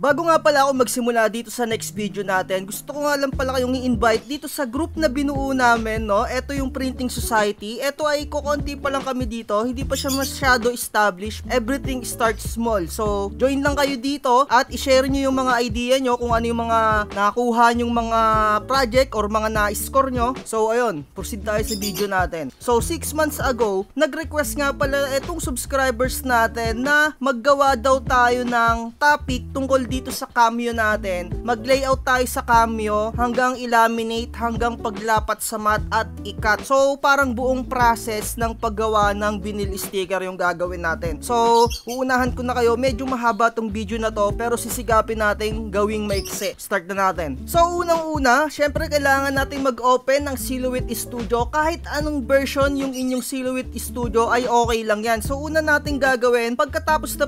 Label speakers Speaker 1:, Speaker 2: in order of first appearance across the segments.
Speaker 1: Bago nga pala ako magsimula dito sa next video natin, gusto ko nga lang pala kayong i-invite dito sa group na binuo namin, no? Ito yung Printing Society. Ito ay kukonti pa lang kami dito, hindi pa siya masyado established. Everything starts small. So, join lang kayo dito at i-share nyo yung mga idea nyo kung ano yung mga nakuha nyong mga project or mga na-score nyo. So, ayun, proceed tayo sa video natin. So, 6 months ago, nag-request nga pala itong subscribers natin na maggawa daw tayo ng topic tungkol dito sa cameo natin. Mag-layout tayo sa cameo hanggang i-laminate, hanggang paglapat sa mat at i-cut. So, parang buong process ng paggawa ng vinyl sticker yung gagawin natin. So, uunahan ko na kayo. Medyo mahaba tong video na to, pero sisigapin natin gawing maiksi. Start na natin. So, unang-una, syempre kailangan natin mag-open ng Silhouette Studio. Kahit anong version yung inyong Silhouette Studio ay okay lang yan. So, una natin gagawin, pagkatapos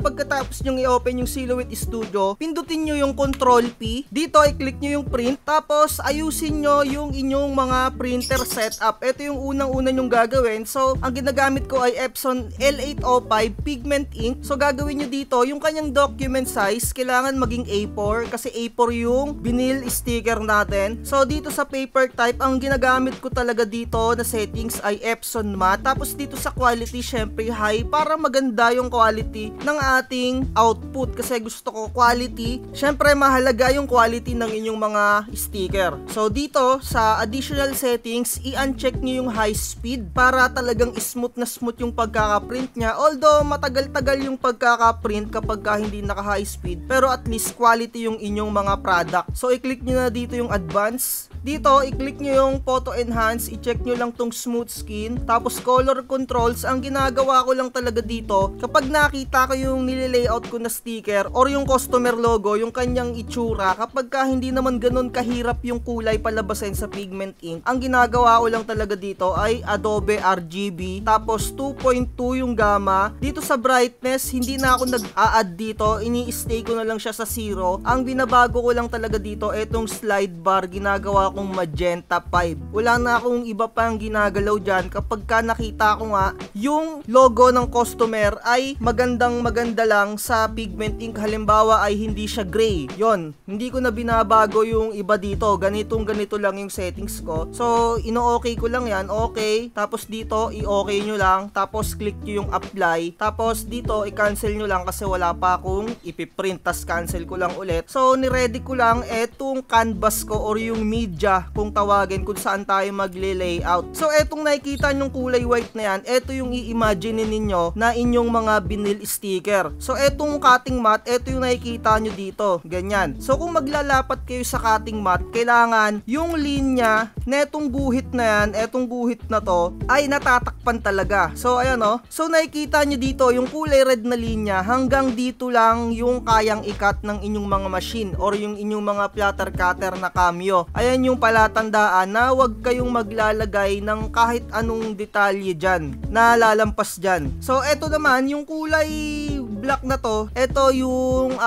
Speaker 1: nyong i-open yung Silhouette Studio, pindutin nyo yung Control P. Dito, i-click nyo yung print. Tapos, ayusin nyo yung inyong mga printer setup. Ito yung unang-una nyong gagawin. So, ang ginagamit ko ay Epson L805 Pigment Ink. So, gagawin nyo dito, yung kanyang document size, kailangan maging A4 kasi A4 yung vinyl sticker natin. So, dito sa paper type, ang ginagamit ko talaga dito na settings ay Epson Matte. Tapos, dito sa quality, syempre high para maganda yung quality ng ating output kasi gusto ko quality. Syempre mahalaga yung quality ng inyong mga sticker. So dito sa additional settings, i-uncheck nyo yung high speed para talagang smooth na smooth yung pagkaka-print nya. Although matagal-tagal yung pagkaka-print kapag hindi naka high speed, pero at least quality yung inyong mga product. So i-click nyo na dito yung advance. Dito, i-click nyo yung photo enhance, i-check nyo lang tong smooth skin, tapos color controls. Ang ginagawa ko lang talaga dito, kapag nakita ko yung nililayout ko na sticker or yung customer logo, yung kanyang itsura, kapag hindi naman ganun kahirap yung kulay palabasin sa pigment ink, ang ginagawa ko lang talaga dito ay Adobe RGB, tapos 2.2 yung gamma. Dito sa brightness, hindi na ako nag-a-add dito, ini-stay ko na lang siya sa 0. Ang binabago ko lang talaga dito, etong slide bar, ginagawa kong magenta 5. Wala na akong iba pang ginagalaw dyan. Kapag nakita ko nga yung logo ng customer ay maganda lang sa pigment ink, halimbawa ay hindi siya gray, yon, hindi ko na binabago yung iba dito, ganito lang yung settings ko. So ino-okay ko lang yan, okay, tapos dito i-okay nyo lang, tapos click nyo yung apply, tapos dito i-cancel nyo lang kasi wala pa akong ipiprint, tas cancel ko lang ulit. So ni-ready ko lang etong canvas ko or yung media kung tawagin kung saan tayo magle-layout. So etong nakikita nyong kulay white na yan, eto yung i-imagine ninyo na inyong mga vinyl sticker. So etong cutting mat, eto yung nakikita nyo dito, ganyan. So kung maglalapat kayo sa cutting mat, kailangan yung linya netong guhit na yan, etong guhit na to ay natatakpan talaga. So ayan o, so nakikita nyo dito yung kulay red na linya, hanggang dito lang yung kayang i-cut ng inyong mga machine or yung inyong mga platter cutter na cameo. Ayan yung palatandaan na huwag kayong maglalagay ng kahit anong detalye dyan na lalampas dyan. So eto naman yung kulay black na to, eto yung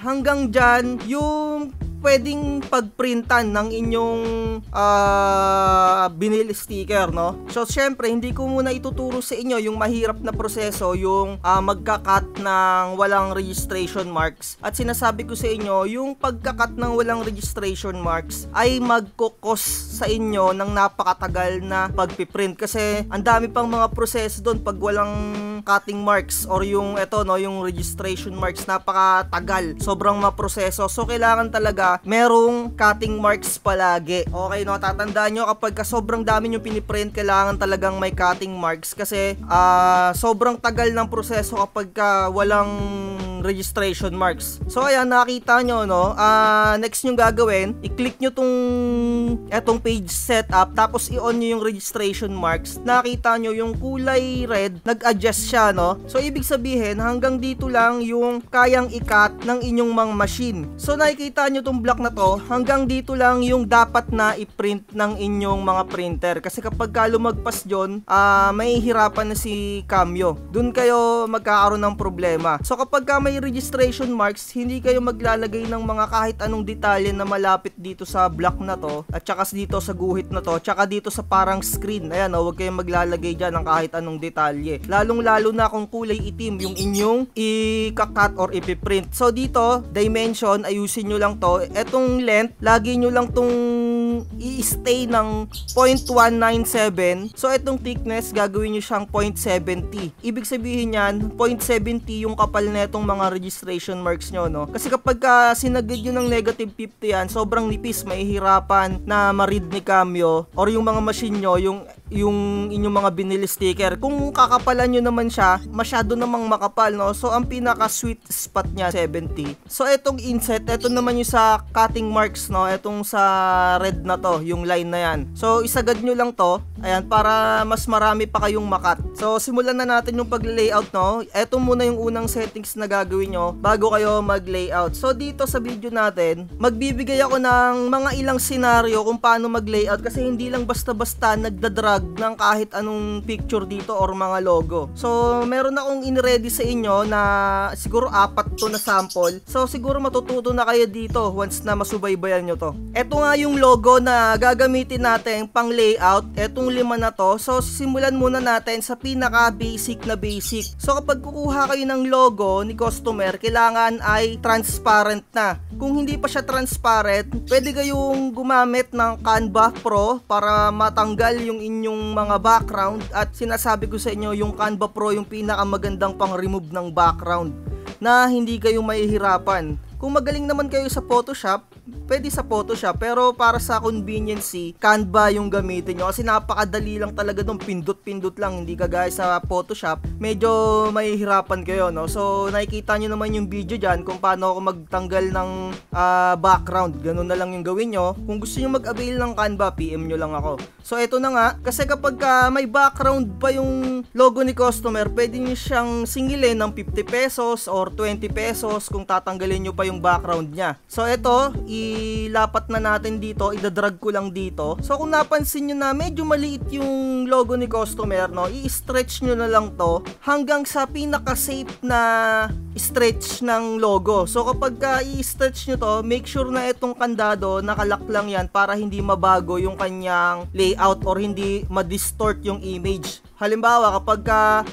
Speaker 1: hanggang dyan yung pwedeng pagprintan ng inyong vinyl sticker, no? So syempre hindi ko muna ituturo sa inyo yung mahirap na proseso, yung magka-cut ng walang registration marks. At sinasabi ko sa inyo, yung pagka-cut ng walang registration marks ay magkukos sa inyo ng napakatagal na pagpiprint kasi ang dami pang mga proseso doon pag walang cutting marks or yung eto, no, yung registration marks, napakatagal, sobrang maproseso. So kailangan talaga merong cutting marks palagi. Okay, no, tatandaan nyo kapag sobrang dami nyo piniprint, kailangan talagang may cutting marks kasi sobrang tagal ng proseso kapag walang registration marks. So ayan, nakita nyo, no, next nyo gagawin, i-click nyo etong page setup, tapos i-on nyo yung registration marks. Nakita nyo yung kulay red, nag-adjust siya, no? So ibig sabihin, hanggang dito lang yung kayang i-cut ng inyong mga machine. So nakikita nyo tong block na to, hanggang dito lang yung dapat na i-print ng inyong mga printer. Kasi kapag lumagpas dyan, mahihirapan na si Cameo. Dun kayo magkakaroon ng problema. So kapag may may registration marks, hindi kayo maglalagay ng mga kahit anong detalye na malapit dito sa block na to, at saka dito sa guhit na to, tsaka dito sa parang screen. Ayan, huwag kayong maglalagay dyan ng kahit anong detalye. Lalong lalo na kung kulay itim yung inyong i-cut or ipiprint. So dito, dimension, ayusin nyo lang to. Etong length, lagi nyo lang tong i-stay ng 0.197. So etong thickness, gagawin nyo siyang 0.70. Ibig sabihin yan, 0.70 yung kapal na itong mga registration marks nyo, no? Kasi kapag sinagad nyo ng negative 50 yan, sobrang nipis, mahihirapan na ma-read ni Cameo or yung mga machine nyo, yung inyong mga binili sticker. Kung kakapalan nyo naman siya, masyado namang makapal, no? So ang pinaka sweet spot niya 70. So etong inset, eto naman yung sa cutting marks, no? Etong sa red na to, yung line na yan. So isagad nyo lang to, ayan, para mas marami pa kayong makat. So simulan na natin yung pag-layout, no? Eto muna yung unang settings na gagawin nyo bago kayo mag-layout. So dito sa video natin, magbibigay ako ng mga ilang scenario kung paano mag-layout, kasi hindi lang basta-basta nagdadrag ng kahit anong picture dito or mga logo. So meron akong in-ready sa inyo na siguro 4 to na sample. So siguro matututo na kayo dito once na masubaybayan nyo to. Eto nga yung logo na gagamitin natin pang layout. Etong 5 na to. So simulan muna natin sa pinaka basic na basic. So kapag kukuha kayo ng logo ni customer, kailangan ay transparent na. Kung hindi pa siya transparent, pwede kayong gumamit ng Canva Pro para matanggal yung inyong mga background. At sinasabi ko sa inyo, yung Canva Pro yung pinakamagandang pang remove ng background na hindi kayo mahihirapan. Kung magaling naman kayo sa Photoshop, pwede sa Photoshop, pero para sa conveniency, Canva yung gamitin nyo kasi napakadali lang talaga nung pindot-pindot lang, hindi kagaya sa Photoshop, medyo mahihirapan kayo, no? So nakikita nyo naman yung video dyan kung paano ako magtanggal ng background, ganun na lang yung gawin nyo. Kung gusto nyo mag-avail ng Canva, PM nyo lang ako. So eto na nga, kasi kapag may background pa yung logo ni customer, pwede nyo siyang singilin ng 50 pesos or 20 pesos kung tatanggalin nyo pa yung background niya. So eto, ilapat na natin dito, idadrag ko lang dito. So kung napansin nyo na medyo maliit yung logo ni customer, no, i-stretch nyo na lang to hanggang sa pinaka-safe na stretch ng logo. So kapag i-stretch nyo to, make sure na itong kandado nakalock lang yan para hindi mabago yung kanyang layout or hindi ma-distort yung image. Halimbawa, kapag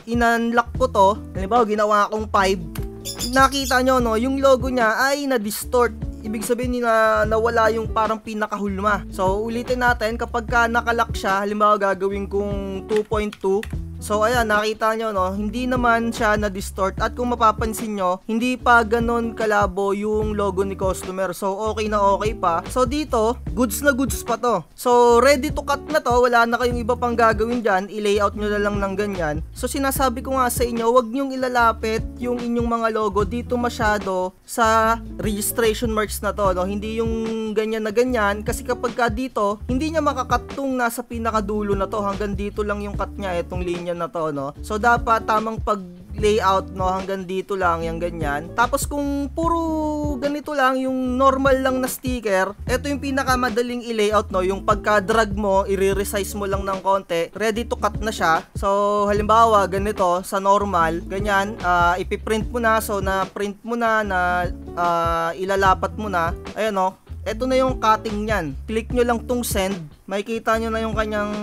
Speaker 1: in-unlock ko to, halimbawa ginawa akong 5, nakita nyo, no, yung logo niya ay na-distort. Ibig sabihin na nawala yung parang pinakahulma. So ulitin natin, kapag nakalock siya, halimbawa gagawin kong 2.2. So ayan, nakita nyo, no, hindi naman siya na-distort. At kung mapapansin nyo, hindi pa ganon kalabo yung logo ni customer. So okay na okay pa. So dito, goods na goods pa to. So ready to cut na to, wala na kayong iba pang gagawin dyan, i-layout nyo na lang ng ganyan. So sinasabi ko nga sa inyo, wag nyong ilalapit yung inyong mga logo dito masyado sa registration marks na to, no? Hindi yung ganyan na ganyan, kasi kapag dito, hindi niya makakat tong nasa pinakadulo na to, hanggang dito lang yung cut niya, itong linya na to, no? So dapat tamang pag-layout, no, hanggang dito lang, yung ganyan. Tapos kung puro ganito lang, yung normal lang na sticker, ito yung pinakamadaling i-layout, no? Yung pagka-drag mo, i-resize mo lang ng konti, ready to cut na siya. So halimbawa, ganito, sa normal, ganyan, ipiprint mo na, so na-print mo na, ilalapat mo na, ayan, no? Ito na yung cutting niyan. Click nyo lang tong send, makikita nyo na yung kanyang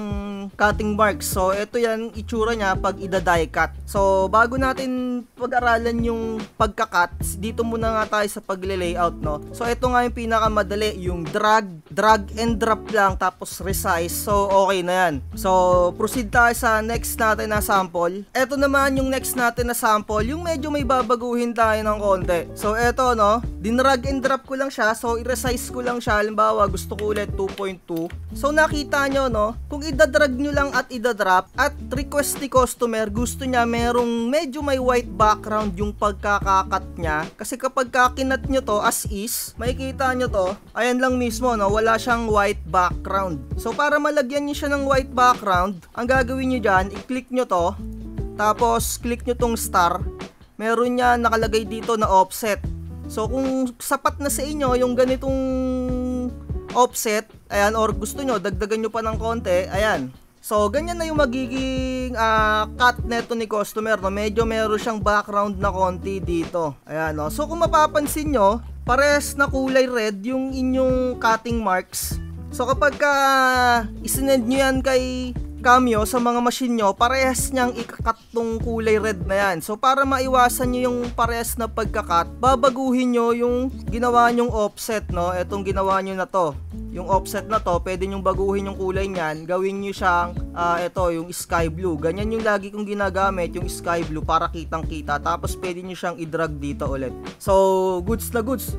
Speaker 1: cutting marks. So ito yan itsura niya pag ida-die cut. So bago natin pag-aralan yung pagka-cut, dito muna nga tayo sa pagle-layout, no. So ito nga yung pinakamadali, yung drag and drop lang, tapos resize. So okay na yan. So proceed tayo sa next natin na sample. Ito naman yung next natin na sample, yung medyo may babaguhin tayo ng konti. So ito, no, dinrag and drop ko lang siya. So i-resize ko lang siya. Halimbawa gusto ko ulit 2.2. So nakita nyo, no, kung idadrag nyo lang at idadrop, at request ni customer, gusto niya merong medyo may white background yung pagkakakat niya. Kasi kapag kakinat nyo to as is, makikita nyo to, ayan lang mismo, no, wala siyang white background. So para malagyan nyo siya ng white background, ang gagawin nyo dyan, i-click nyo to, tapos click nyo tong star, meron niya nakalagay dito na offset. So kung sapat na sa inyo yung ganitong offset, ayan, or gusto nyo dagdagan nyo pa ng konti, ayan, So, ganyan na yung magiging cut neto ni customer, no? Medyo meron siyang background na konti dito. Ayan, no? So, kung mapapansin nyo, pares na kulay red yung inyong cutting marks. So, kapag isinend nyo yan kay Cameo sa mga machine nyo, parehas niyang ikakat tong kulay red na yan. So, para maiwasan nyo yung parehas na pagkakat, babaguhin nyo yung ginawa nyong offset, no? Etong ginawa nyo na to. Yung offset na to, pwede nyong baguhin yung kulay niyan, gawin nyo siyang, yung sky blue. Ganyan yung lagi kong ginagamit, yung sky blue, para kitang-kita. Tapos, pwede nyo siyang i-drag dito ulit. So, goods na goods.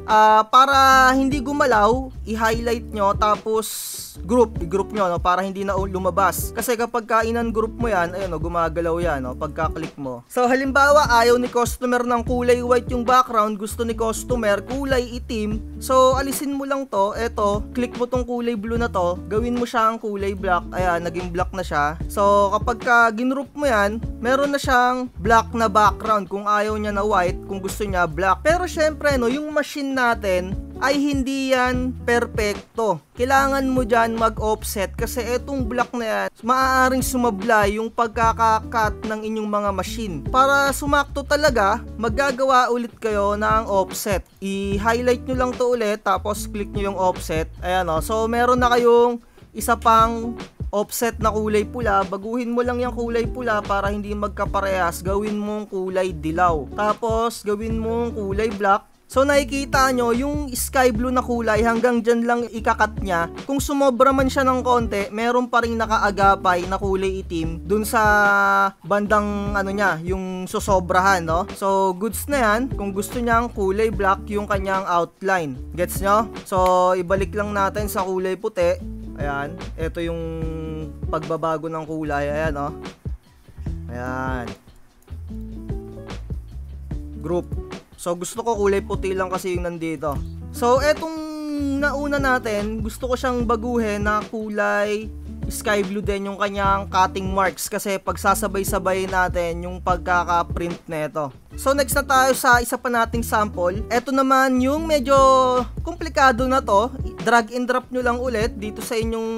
Speaker 1: Para hindi gumalaw, i-highlight nyo, tapos i-group nyo, no? Para hindi na lumabas. Kasi kapag kainan group mo yan, ayun, no, gumagalaw yan, no? Pagka-click mo. So, halimbawa, ayaw ni customer ng kulay white yung background, gusto ni customer kulay itim. So, alisin mo lang to, eto, click mo tong kulay blue na to, gawin mo siyang kulay black. Ayan, naging black na siya. So, kapag ginroup mo yan, meron na siyang black na background. Kung ayaw niya na white, kung gusto niya black. Pero syempre, no, yung machine natin ay hindi yan perfecto. Kailangan mo dyan mag-offset kasi etong black na yan, maaaring sumablay yung pagkakakat ng inyong mga machine. Para sumakto talaga, maggagawa ulit kayo ng offset. I-highlight nyo lang to ulit, tapos click nyo yung offset. Ayan, o. So, meron na kayong isa pang offset na kulay pula. Baguhin mo lang yung kulay pula para hindi magkaparehas. Gawin mong kulay dilaw. Tapos, gawin mong kulay black. So, nakikita nyo, yung sky blue na kulay, hanggang dyan lang ikakat niya. Kung sumobra man siya ng konti, meron pa rin nakaagapay na kulay itim dun sa bandang, niya, yung susobrahan, no? So, goods na yan. Kung gusto niyang kulay black yung kanyang outline. Gets nyo? So, ibalik lang natin sa kulay puti. Ayan. Ito yung pagbabago ng kulay. Ayan, no? Ayan. Group. So, gusto ko kulay puti lang kasi yung nandito. So, etong nauna natin, gusto ko siyang baguhin na kulay sky blue din yung kanyang cutting marks kasi pagsasabay-sabay natin yung pagkaka-print nito. So, next na tayo sa isa pa nating sample. Ito naman yung medyo komplikado na to. Drag and drop nyo lang ulit dito sa inyong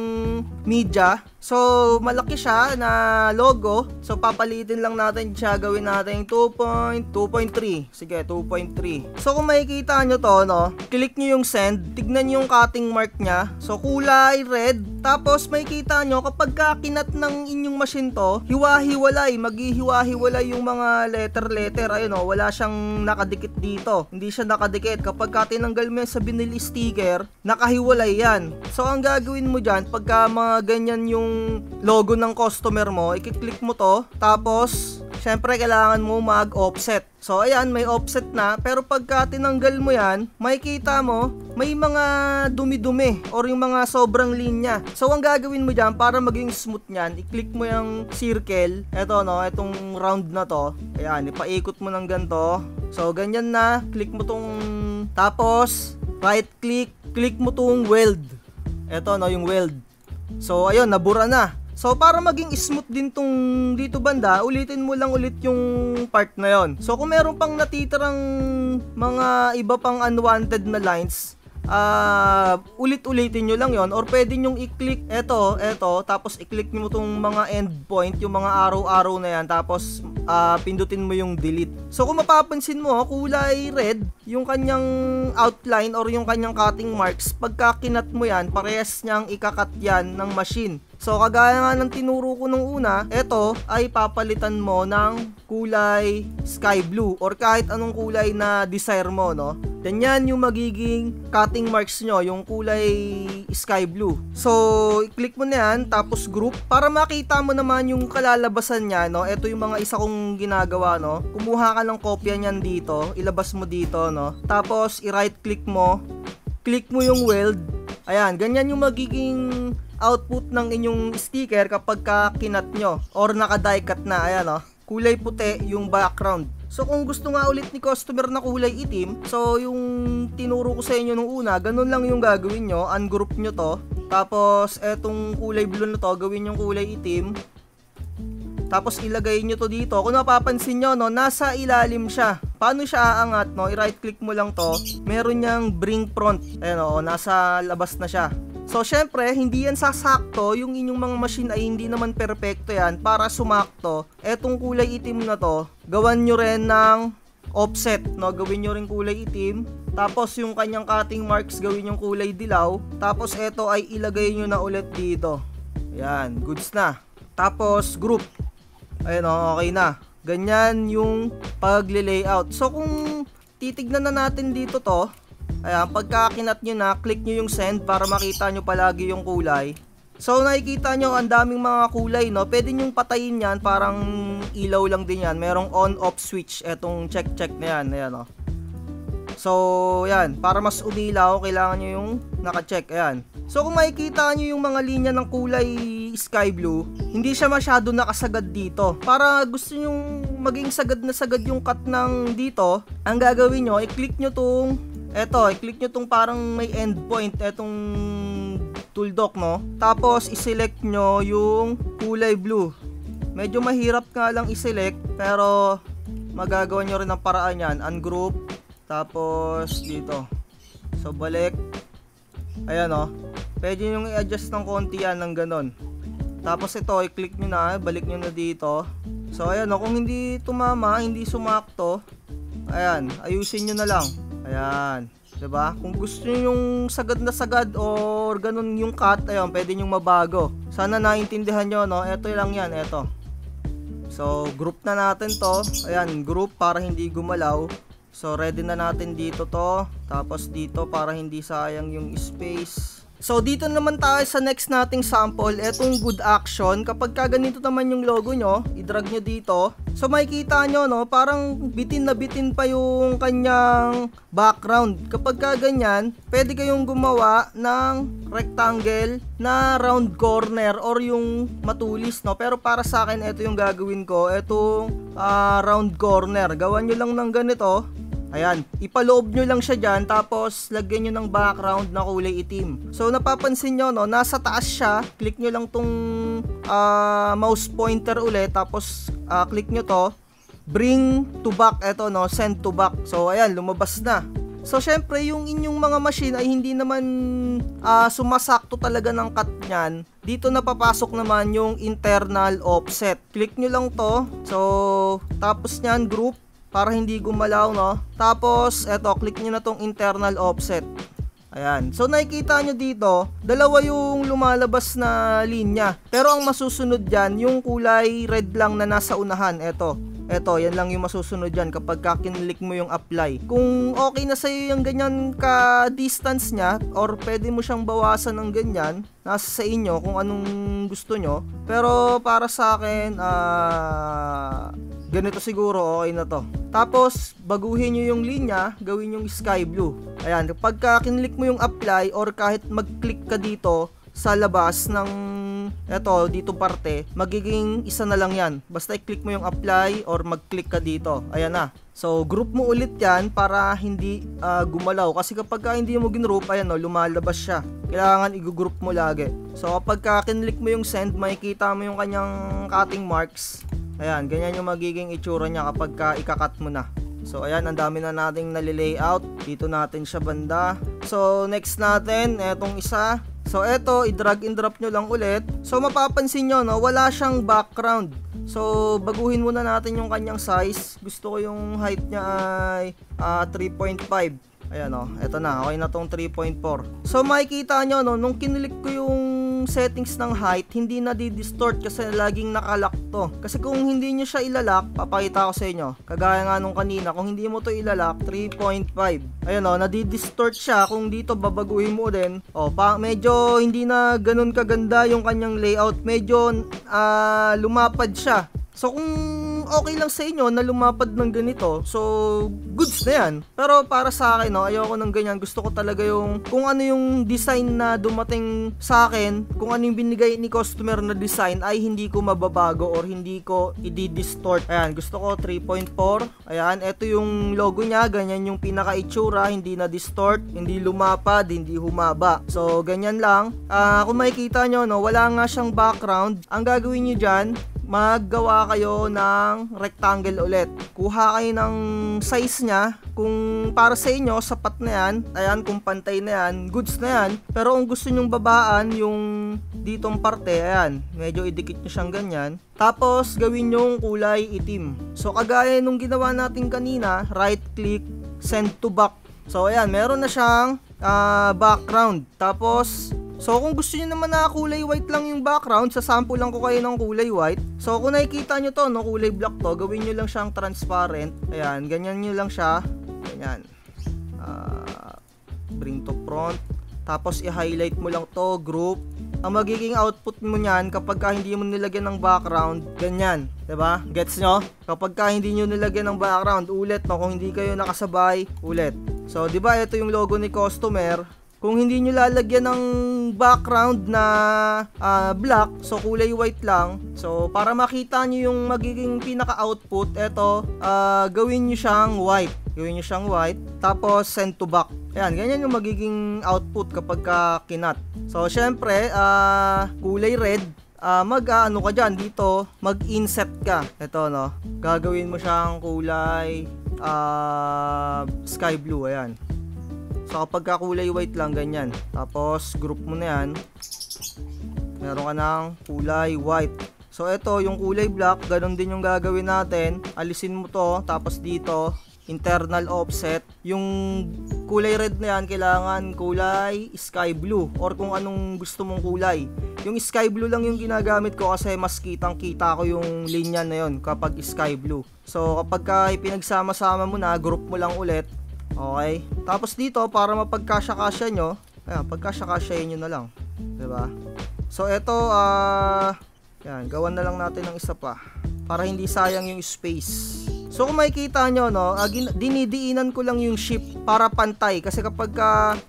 Speaker 1: media. So, malaki siya na logo. So, papalitin lang natin siya. Gawin natin 2.3. Sige, 2.3. So, kung makikita nyo to, no? Click nyo yung send. Tignan nyo yung cutting mark nya. So, kulay red. Tapos, makikita nyo kapag kinat ng inyong machine to, hiwa-hiwalay. Maghihiwa-hiwalay yung mga letter. Ayun, no? Wala siyang nakadikit dito. Hindi siya nakadikit. Kapag tinanggal mo yan sa vinyl sticker, nakahiwalay yan. So, ang gagawin mo dyan, pagka mga ganyan yung logo ng customer mo, i-click mo to, tapos syempre kailangan mo mag-offset. So ayan, may offset na, pero pagka tinanggal mo yan, makikita mo may mga dumi-dumi or yung mga sobrang linya. So ang gagawin mo dyan para maging smooth nyan, i-click mo yung circle, eto, no, etong round na to. Ayan, ipaikot mo ng ganito. So ganyan na, click mo tong, tapos right click, click mo tong weld. Eto, no, yung weld. So, ayun, nabura na. So, para maging smooth din tong dito banda, ulitin mo lang ulit yung part na yon. So, kung meron pang natitirang mga iba pang unwanted na lines, ulit-ulitin nyo lang yon, or pwede nyong i-click eto, tapos i-click nyo tong mga end point, yung mga arrow-arrow na yan, tapos pindutin mo yung delete. So, kung mapapansin mo, kulay red yung kanyang outline or yung kanyang cutting marks. Pagka kinat mo yan, parehas niyang ikakat yan ng machine. So, kagaya nga ng tinuro ko nung una, ito ay papalitan mo ng kulay sky blue or kahit anong kulay na desire mo, no? Ganyan yung magiging cutting marks nyo, yung kulay sky blue. So, i-click mo na yan, tapos group. Para makita mo naman yung kalalabasan niya, no? Ito yung mga isa kong ginagawa, no? Kumuha ka ng kopya niyan dito, ilabas mo dito, no? Tapos, i-right click mo, click mo yung weld. Ayan, ganyan yung magiging output ng inyong sticker kapag kinat nyo or naka-die cut na. Ayan, oh, kulay puti yung background. So kung gusto nga ulit ni customer na kulay itim, so yung tinuro ko sa inyo nung una, ganun lang yung gagawin nyo. Ungroup nyo to, tapos etong kulay blue na to, gawin yung kulay itim, tapos ilagay nyo to dito. Kung napapansin nyo, no, nasa ilalim siya. Paano siya aangat, no? I-right click mo lang to, meron niyang bring front. Ayan, oh, nasa labas na siya. So, So, syempre, hindi yan sasakto. Yung inyong mga machine ay hindi naman perfecto yan. Para sumakto, etong kulay itim na to, gawan nyo rin ng offset, no? Gawin nyo rin kulay itim. Tapos, yung kanyang cutting marks, gawin yung kulay dilaw. Tapos, eto ay ilagay nyo na ulit dito. Ayan, goods na. Tapos, group. Ayan, okay na. Ganyan yung pag-layout. So, kung titignan na natin dito to, ayan, pagka kinat nyo na, click nyo yung send para makita nyo palagi yung kulay. So, nakikita nyo ang daming mga kulay, no? Pwede nyong patayin yan, parang ilaw lang din yan. Merong on-off switch, etong check-check na yan, ayan, no? So, yan, para mas umilaw, kailangan nyo yung naka-check, ayan. So, kung makikita nyo yung mga linya ng kulay sky blue, hindi siya masyado nakasagad dito. Para gusto nyo maging sagad na sagad yung cut ng dito, ang gagawin nyo, i-click nyo tong i-click nyo tong parang may end point, etong tool dock, no? Tapos, i-select nyo yung kulay blue. Medyo mahirap nga lang i-select, pero magagawa nyo rin ang paraan yan. Ungroup, tapos dito. So, balik. Ayan, no? Pwede nyo i-adjust ng konti yan, ng ganon. Tapos ito, i-click nyo na, balik nyo na dito. So, ayan, no? Kung hindi tumama, hindi sumakto, ayan, ayusin nyo na lang. Ayan, diba? Kung gusto nyo yung sagad na sagad or ganun yung cut, ayan, pwede nyo mabago. Sana naintindihan nyo, no? Ito lang yan, ito. So, group na natin to. Ayan, group para hindi gumalaw. So, ready na natin dito to. Tapos dito para hindi sayang yung space. So, dito naman tayo sa next nating sample. Etong good action. Kapag ganito naman yung logo nyo, i-drag nyo dito. So, makikita nyo, no, parang bitin na bitin pa yung kanyang background. Kapag ganyan, pwede kayong gumawa ng rectangle na round corner or yung matulis, no. Pero para sa akin, ito yung gagawin ko. Etong round corner. Gawan nyo lang ng ganito. Ayan, ipaloob nyo lang siya dyan, tapos lagyan nyo ng background na kulay itim. So, napapansin nyo, no, nasa taas siya, click nyo lang tong mouse pointer ulit, tapos click nyo to, bring to back, eto, no, send to back. So, ayan, lumabas na. So, syempre, yung inyong mga machine ay hindi naman sumasakto talaga ng cut nyan. Dito napapasok naman yung internal offset. Click nyo lang to, so, tapos nyan, group, para hindi gumalaw, no? Tapos, eto, click nyo na tong internal offset. Ayan. So, nakikita nyo dito, dalawa yung lumalabas na linya. Pero ang masusunod dyan, yung kulay red lang na nasa unahan. Eto, yan lang yung masusunod dyan kapag kinlik mo yung apply. Kung okay na sa'yo yung ganyan ka-distance nya, or pwede mo siyang bawasan ng ganyan, nasa sa inyo kung anong gusto nyo. Pero para sa akin, ganito siguro, okay na to. Tapos, baguhin nyo yung linya, gawin yung sky blue. Ayan, pagka kinlik mo yung apply or kahit mag-click ka dito sa labas ng dito parte, magiging isa na lang yan. Basta i-click mo yung apply or mag-click ka dito. Ayan na. So, group mo ulit yan para hindi gumalaw. Kasi kapag hindi mo ginroup, ayan, no, lumalabas siya. Kailangan i-group mo lagi. So, kapag kinlik mo yung send, makikita mo yung kanyang cutting marks. Ayan, ganyan yung magiging itsura niya kapag ikakat mo na. So, ayan, ang dami na nating nalilayout. Dito natin siya banda. So, next natin, etong isa. So, eto, i-drag and drop nyo lang ulit. So, mapapansin nyo, no, wala siyang background. So, baguhin muna natin yung kanyang size. Gusto ko yung height niya ay 3.5. Ayan, o, eto na, okay na tong 3.4. So, makikita nyo, no, nung kinilik ko yung settings ng height, hindi na di-distort kasi laging nakalock to. Kasi kung hindi nyo siya ilalak, papakita ko sa inyo. Kagaya nga nung kanina, kung hindi mo to ilalak, 3.5. Ayan, o, nadi-distort siya. Kung dito babaguhin mo din, o, medyo hindi na ganun kaganda yung kanyang layout. Medyo lumapad siya. So, kung okay lang sa inyo na lumapad ng ganito, so, goods na yan. Pero para sa akin, no, ayoko ng ganyan. Gusto ko talaga yung, kung ano yung design na dumating sa akin, kung ano yung binigay ni customer na design, ay hindi ko mababago or hindi ko i-distort. Ayan, gusto ko 3.4. Ayan, ito yung logo niya. Ganyan yung pinaka-itsura. Hindi na distort, hindi lumapad, hindi humaba. So, ganyan lang. Kung makikita nyo, no, wala nga siyang background. Ang gagawin nyo dyan, maggawa kayo ng rectangle ulit. Kuha kayo ng size niya. Kung para sa inyo, sapat na yan. Ayan, kung pantay na yan, goods na yan. Pero kung gusto nyong babaan yung ditong parte, ayan, medyo idikit nyo siyang ganyan. Tapos, gawin yung kulay itim. So, kagaya nung ginawa natin kanina, right click, send to back. So, ayan, meron na siyang background. Tapos, so kung gusto niyo naman na kulay white lang yung background, sasample lang ko kayo ng kulay white. So kung nakikita nyo to, no, kulay black to, gawin nyo lang siyang transparent. Ayan, ganyan nyo lang siya. Ganyan. Bring to front. Tapos i-highlight mo lang to, group. Ang magiging output mo niyan kapag hindi mo nilagyan ng background, ganyan, 'di ba? Gets nyo? Kapag hindi nyo nilagyan ng background, ulit, no, kung hindi kayo nakasabay, ulit. So, 'di ba, ito yung logo ni customer. Kung hindi nyo lalagyan ng background na black, so kulay white lang. So, para makita nyo yung magiging pinaka-output, eto, gawin nyo siyang white. Gawin nyo siyang white, tapos send to back. Ayan, ganyan yung magiging output kapag kinat. So, syempre, kulay red, ano ka dyan, dito, mag-inset ka. Ito, no, gagawin mo siyang kulay sky blue, ayan. So kapag kulay white lang, ganyan. Tapos group mo na yan. Meron ka ng kulay white. So ito yung kulay black, ganun din yung gagawin natin. Alisin mo to, tapos dito internal offset. Yung kulay red na yan, kailangan kulay sky blue or kung anong gusto mong kulay. Yung sky blue lang yung ginagamit ko kasi mas kitang kita ko yung linya na yun kapag sky blue. So kapag pinagsama-sama mo na, group mo lang ulit. Okay? Tapos dito, para mapagkasya-kasya nyo, ayan, pagkasya-kasyahin nyo na lang. Diba? So, ito, yan, gawan na lang natin ng isa pa. Para hindi sayang yung space. So, kung makikita nyo, no, dinidiinan ko lang yung shift para pantay. Kasi kapag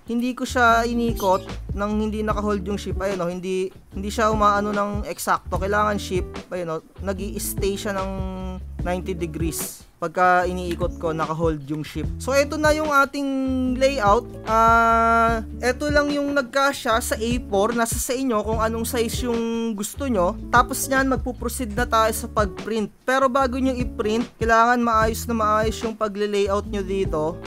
Speaker 1: hindi ko siya inikot, nang hindi naka-hold yung shift, ayun, no, hindi siya umaano ng eksakto. Kailangan shift, ayun, no, nag-i-stay siya ng 90 degrees. Pagka iniikot ko, naka-hold yung shift. So, ito na yung ating layout. Ito lang yung nagkasya sa A4. Nasa sa inyo kung anong size yung gusto nyo. Tapos nyan, magpuproceed na tayo sa pag-print. Pero bago nyo i-print, kailangan maayos na maayos yung pag-layout nyo dito.